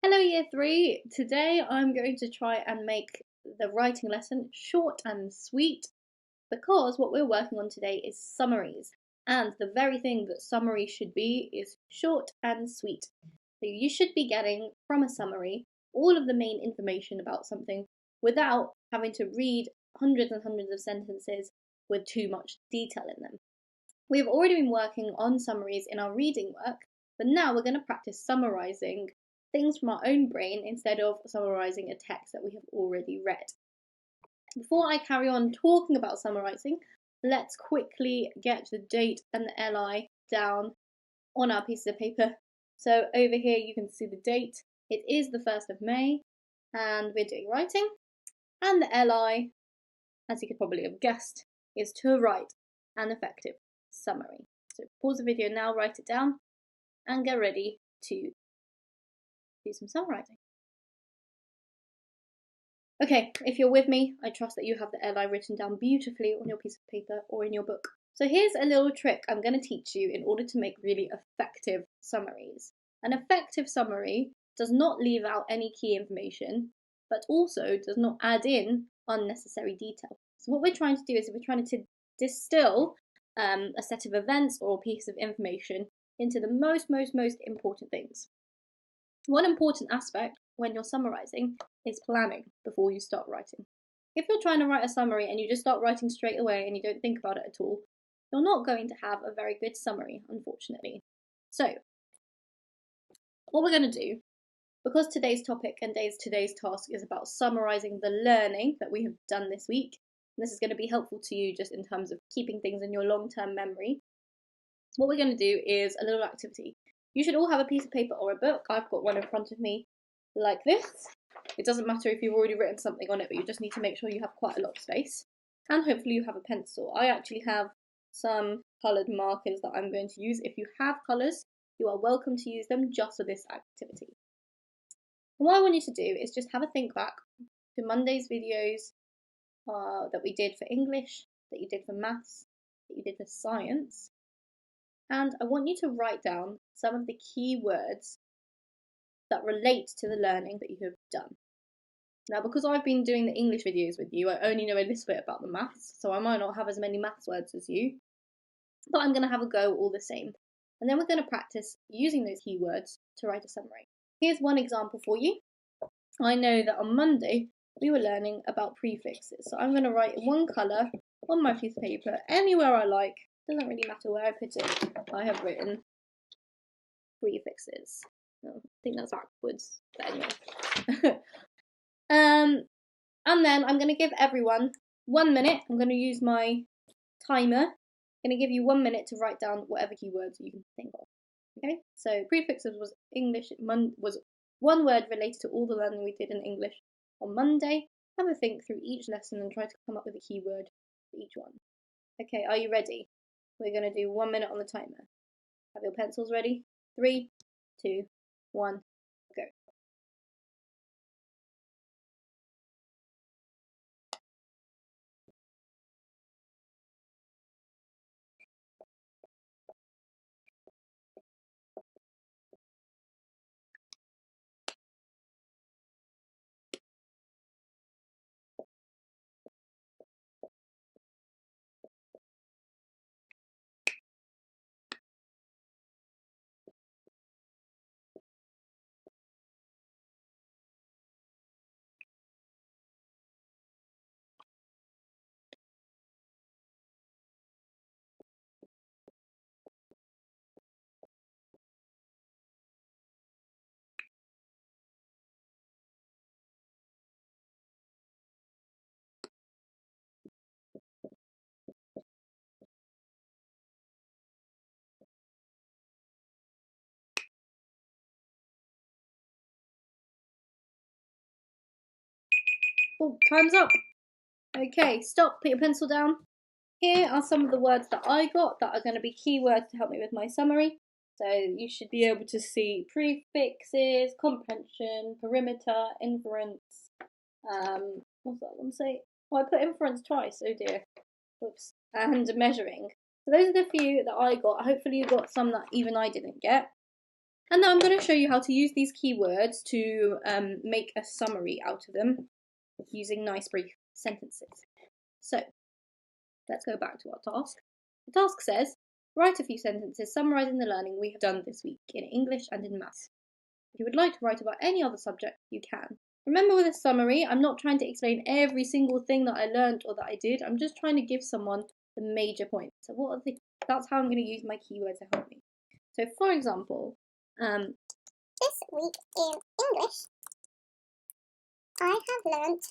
Hello Year 3, today I'm going to try and make the writing lesson short and sweet because what we're working on today is summaries, and the very thing that summaries should be is short and sweet. So you should be getting from a summary all of the main information about something without having to read hundreds and hundreds of sentences with too much detail in them. We've already been working on summaries in our reading work, but now we're going to practice summarising things from our own brain instead of summarising a text that we have already read. Before I carry on talking about summarising, let's quickly get the date and the LI down on our piece of paper. So over here you can see the date. It is the 1st of May and we're doing writing, and the LI, as you could probably have guessed, is to write an effective summary. So pause the video now, write it down, and get ready to do some summarising. Okay, if you're with me, I trust that you have the LI written down beautifully on your piece of paper or in your book. So here's a little trick I'm going to teach you in order to make really effective summaries. An effective summary does not leave out any key information, but also does not add in unnecessary detail. So what we're trying to do is we're trying to distill a set of events or a piece of information into the most important things. One important aspect when you're summarising is planning before you start writing. If you're trying to write a summary and you just start writing straight away and you don't think about it at all, you're not going to have a very good summary, unfortunately. So, what we're going to do, because today's topic and today's task is about summarising the learning that we have done this week, and this is going to be helpful to you just in terms of keeping things in your long-term memory, what we're going to do is a little activity. You should all have a piece of paper or a book. I've got one in front of me like this. It doesn't matter if you've already written something on it, but you just need to make sure you have quite a lot of space. And hopefully you have a pencil. I actually have some coloured markers that I'm going to use. If you have colours, you are welcome to use them just for this activity. And what I want you to do is just have a think back to Monday's videos that we did for English, that you did for maths, that you did for science. And I want you to write down some of the key words that relate to the learning that you have done. Now, because I've been doing the English videos with you, I only know a little bit about the maths, so I might not have as many maths words as you, but I'm going to have a go all the same. And then we're going to practice using those keywords to write a summary. Here's one example for you. I know that on Monday we were learning about prefixes, so I'm going to write in one colour on my piece of paper, anywhere I like. Doesn't really matter where I put it. I have written prefixes. I think that's backwards, but anyway. And then I'm going to give everyone 1 minute. I'm going to use my timer. I'm going to give you 1 minute to write down whatever keywords you can think of. Okay, so prefixes was English, was one word related to all the learning we did in English on Monday. Have a think through each lesson and try to come up with a keyword for each one. Okay, are you ready? We're going to do 1 minute on the timer. Have your pencils ready? 3, 2, 1, go. Oh, time's up. Okay, stop, put your pencil down. Here are some of the words that I got that are going to be keywords to help me with my summary. So you should be able to see prefixes, comprehension, perimeter, inference. What's that one say? Oh, I put inference twice. Oh dear. Whoops. And measuring. So those are the few that I got. Hopefully you got some that even I didn't get. And now I'm going to show you how to use these keywords to make a summary out of them using nice brief sentences. So let's go back to our task. The task says, write a few sentences summarising the learning we have done this week in English and in maths. If you would like to write about any other subject, you can. Remember, with a summary, I'm not trying to explain every single thing that I learned or that I did. I'm just trying to give someone the major points. So that's how I'm going to use my keywords to help me. So for example, this week in English, I have learnt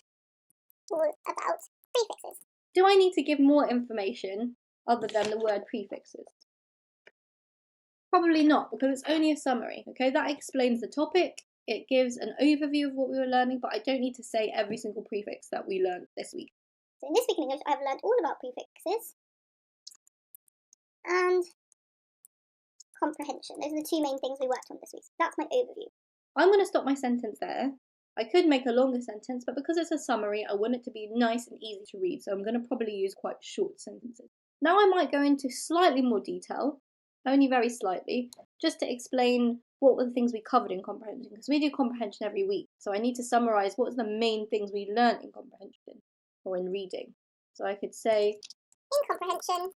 all about prefixes. Do I need to give more information other than the word prefixes? Probably not, because it's only a summary, okay? That explains the topic, it gives an overview of what we were learning, but I don't need to say every single prefix that we learned this week. So in this week in English, I've learned all about prefixes and comprehension. Those are the two main things we worked on this week. So that's my overview. I'm going to stop my sentence there. I could make a longer sentence, but because it's a summary, I want it to be nice and easy to read, so I'm going to probably use quite short sentences. Now I might go into slightly more detail, only very slightly, just to explain what were the things we covered in comprehension, because we do comprehension every week, so I need to summarise what was the main things we learned in comprehension, or in reading. So I could say, in comprehension,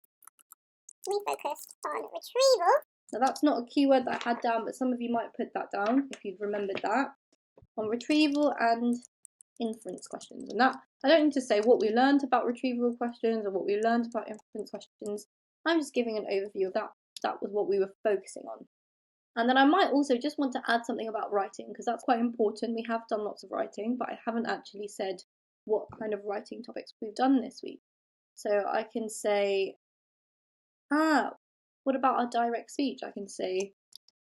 we focused on retrieval. Now that's not a keyword that I had down, but some of you might put that down if you've remembered that. On retrieval and inference questions. And that, I don't need to say what we learned about retrieval questions or what we learned about inference questions. I'm just giving an overview of that. That was what we were focusing on. And then I might also just want to add something about writing, because that's quite important. We have done lots of writing, but I haven't actually said what kind of writing topics we've done this week. So I can say, what about our direct speech? I can say,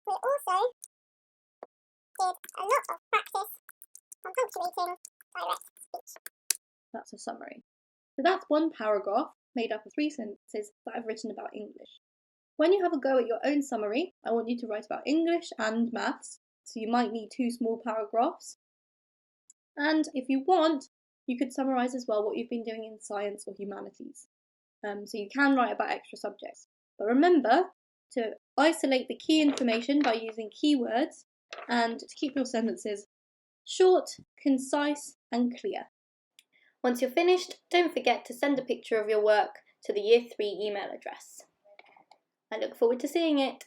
we also did a lot of practice on punctuating direct speech. That's a summary. So that's one paragraph made up of 3 sentences that I've written about English. When you have a go at your own summary, I want you to write about English and maths, so you might need 2 small paragraphs. And if you want, you could summarise as well what you've been doing in science or humanities. So you can write about extra subjects. But remember to isolate the key information by using keywords and to keep your sentences short, concise and clear. Once you're finished, don't forget to send a picture of your work to the Year 3 email address. I look forward to seeing it.